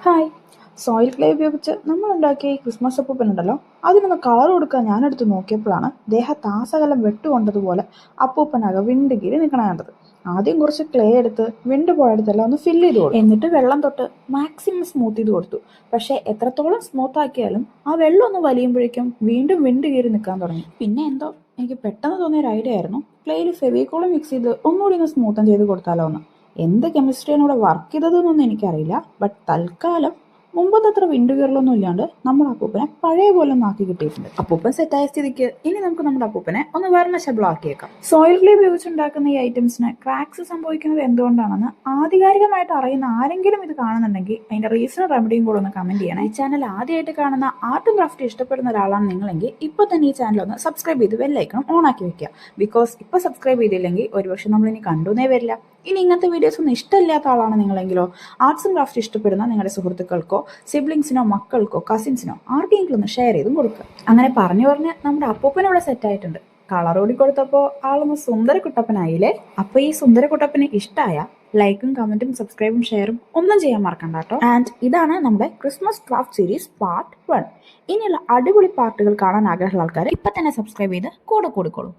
Hi. Soil clay ഉപയോഗിച്ച് നമ്മളുണ്ടാക്കിയ ഈ Christmas അപ്പൂപ്പനുണ്ടല്ലോ, അതിനൊന്ന് കളർ കൊടുക്കാൻ ഞാനെടുത്ത് നോക്കിയപ്പോഴാണ് ദേഹത്താസകലം വെട്ടുകൊണ്ടതുപോലെ അപ്പൂപ്പനാകെ വിണ്ട് കീറി നിൽക്കണ കണ്ടത്. ആദ്യം കുറച്ച് ക്ലേ എടുത്ത് വിണ്ട് പോയടുത്തെല്ലാം ഒന്ന് ഫില്ല് ചെയ്ത് കൊടുത്തു. എന്നിട്ട് വെള്ളം തൊട്ട് മാക്സിമം സ്മൂത്ത് ചെയ്ത് കൊടുത്തു. പക്ഷേ എത്രത്തോളം സ്മൂത്ത് ആക്കിയാലും ആ വെള്ളം ഒന്ന് വലിയുമ്പോഴേക്കും വീണ്ടും വിണ്ട് കീറി നിൽക്കാൻ തുടങ്ങി. പിന്നെ എന്തോ എനിക്ക് പെട്ടെന്ന് തോന്നിയൊരു ഐഡിയ ആയിരുന്നു, ക്ലേയിൽ ഫെവിക്കോളും മിക്സ് ചെയ്ത് ഒന്നുകൂടി ഒന്ന് സ്മൂത്തൻ ചെയ്ത് കൊടുത്താലോ എന്ന്. എന്ത് കെമിസ്ട്രിയാണ് ഇവിടെ വർക്ക് ചെയ്തതെന്നൊന്നും എനിക്കറിയില്ല. ബട്ട് തൽക്കാലം മുമ്പത്തെ അത്ര വിൻഡ് കീറലൊന്നും ഇല്ലാണ്ട് നമ്മുടെ അപ്പൂപ്പനെ പഴയ പോലെ ഒന്ന് ആക്കി കിട്ടിയിട്ടുണ്ട്. അപ്പൂപ്പൻ സെറ്റായ സ്ഥിതിക്ക് ഇനി നമുക്ക് നമ്മുടെ അപ്പൂപ്പനെ ഒന്ന് വർണ്ണശബളമാക്കിയേക്കാം. സോയിൽ ക്ലേ ഉപയോഗിച്ചുണ്ടാക്കുന്ന ഈ ഐറ്റംസിന് ക്രാക്സ് സംഭവിക്കുന്നത് എന്തുകൊണ്ടാണെന്ന് ആധികാരികമായിട്ട് അറിയുന്ന ആരെങ്കിലും ഇത് കാണുന്നുണ്ടെങ്കിൽ അതിന്റെ റീസൺ റെമഡിയും കൂടെ ഒന്ന് കമന്റ് ചെയ്യണം. ഈ ചാനൽ ആദ്യമായിട്ട് കാണുന്ന ആർട്ടും ക്രാഫ്റ്റ് ഇഷ്ടപ്പെടുന്ന ഒരാളാണ് നിങ്ങളെങ്കിൽ ഇപ്പൊ തന്നെ ഈ ചാനൽ ഒന്ന് സബ്സ്ക്രൈബ് ചെയ്ത് ബെല്ലൈക്കണം ഓൺ ആക്കി വെക്കുക. ബിക്കോസ് ഇപ്പൊ സബ്സ്ക്രൈബ് ചെയ്തില്ലെങ്കിൽ ഒരുപക്ഷെ നമ്മളിനി കണ്ടുന്നേ വരില്ല. ഇനി ഇങ്ങനത്തെ വീഡിയോസ് ഒന്നും ഇഷ്ടമില്ലാത്ത ആളാണ് നിങ്ങളെങ്കിലോ, ആർട്സ് ആൻഡ് ക്രാഫ്റ്റ് ഇഷ്ടപ്പെടുന്ന നിങ്ങളുടെ സുഹൃത്തുക്കൾക്കോ സിബ്ലിങ്സിനോ മക്കൾക്കോ കസിൻസിനോ ആർക്കെങ്കിലും ഒന്ന് ഷെയർ ചെയ്തും കൊടുക്കുക. അങ്ങനെ പറഞ്ഞു പറഞ്ഞ് നമ്മുടെ അപ്പൂപ്പനിവിടെ സെറ്റ് ആയിട്ടുണ്ട്. കളർ ഓടി കൊടുത്തപ്പോൾ ആളൊന്ന് സുന്ദര കുട്ടപ്പനായില്ലേ. അപ്പൊ ഈ സുന്ദര കുട്ടപ്പന് ഇഷ്ടമായ ലൈക്കും കമന്റും സബ്സ്ക്രൈബും ഷെയറും ഒന്നും ചെയ്യാൻ മറക്കണ്ട കേട്ടോ. ആൻഡ് ഇതാണ് നമ്മുടെ ക്രിസ്മസ് ക്രാഫ്റ്റ് സീരീസ് പാർട്ട് 1. ഇനിയുള്ള അടിപൊളി പാർട്ടുകൾ കാണാൻ ആഗ്രഹമുള്ള ആൾക്കാർ ഇപ്പൊ തന്നെ സബ്സ്ക്രൈബ് ചെയ്ത് കൂടെ കൂടിക്കോളൂ.